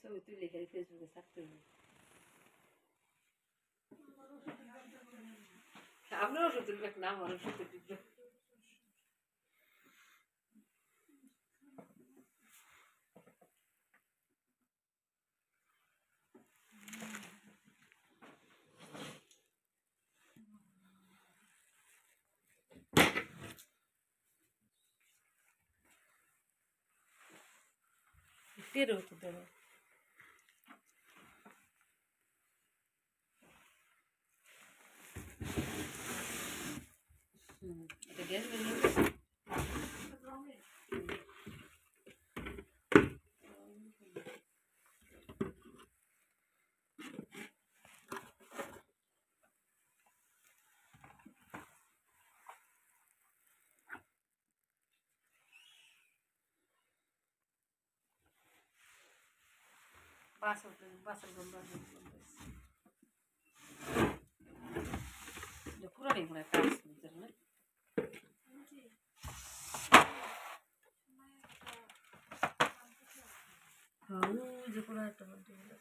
ছবি তুলে খালি ফেসবুকে ছাড়তে হবে। আপনার ওষুধ তুলবে না, আমার ওষুধ তুলবে। তেরো তো দেবো। গ্যাস বাসের গন্ধ পুরানি মনে একটা আসছে না। যে পুরো একটা বলতে গেলে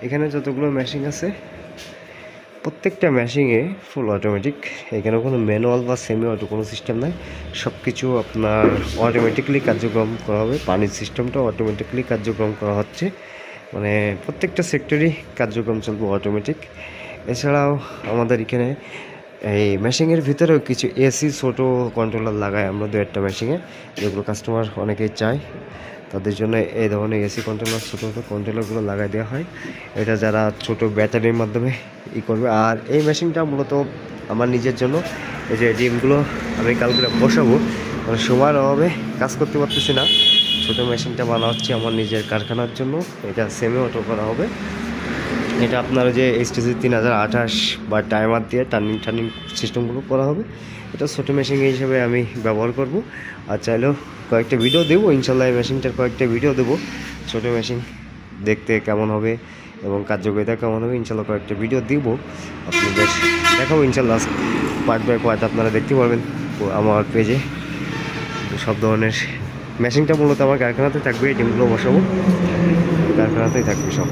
এখানে যতগুলো মেশিন আছে প্রত্যেকটা মেশিনে ফুল অটোমেটিক। এখানে কোনো ম্যানুয়াল বা সেমি অটো কোনো সিস্টেম নাই, সব কিছু আপনার অটোমেটিকলি কার্যক্রম করা হবে। পানির সিস্টেমটাও অটোমেটিকলি কার্যক্রম করা হচ্ছে, মানে প্রত্যেকটা সেক্টরই কার্যক্রম চলবে অটোমেটিক। এছাড়াও আমাদের এখানে এই মেশিনের ভিতরেও কিছু এসি ছোটো কন্ট্রোলার লাগায় আমরা দু একটা মেশিনে, যেগুলো কাস্টমার অনেকেই চায়। তাদের জন্য এই ধরনের এসি কন্ট্রোলার ছোটো ছোটো কন্ট্রোলারগুলো লাগাই দেওয়া হয়, এটা যারা ছোট ব্যাটারির মাধ্যমে করবে। আর এই মেশিনটা মূলত আমার নিজের জন্য, এই যে ডিমগুলো আমি কালকে বসাবো, মানে সময়ের অভাবে কাজ করতে পারতেছি না। ছোটো মেশিনটা বানা হচ্ছে আমার নিজের কারখানার জন্য, এটা সেমি অটো করা হবে। এটা আপনার যে HTC 3028 বা টাইমার দিয়ে টার্নিং সিস্টেমগুলো করা হবে। এটা ছোটো মেশিন হিসেবে আমি ব্যবহার করব। আর চাইলেও কয়েকটা ভিডিও দেবো ইনশাল্লাহ, এই মেশিনটার কয়েকটা ভিডিও দেবো। ছোটো মেশিন দেখতে কেমন হবে এবং কার্যকারিতা কেমন হবে ইনশাল্লাহ কয়েকটা ভিডিও দিব আপনাদের দেখাবো ইনশাল্লাহ। পার্ট বাই পার্ট আপনারা দেখতে পারবেন আমার পেজে। সব ধরনের মেশিনটা মূলত আমার কারখানাতে থাকবে, এই ডিমগুলো বসাবো কারখানাতেই থাকবে সব।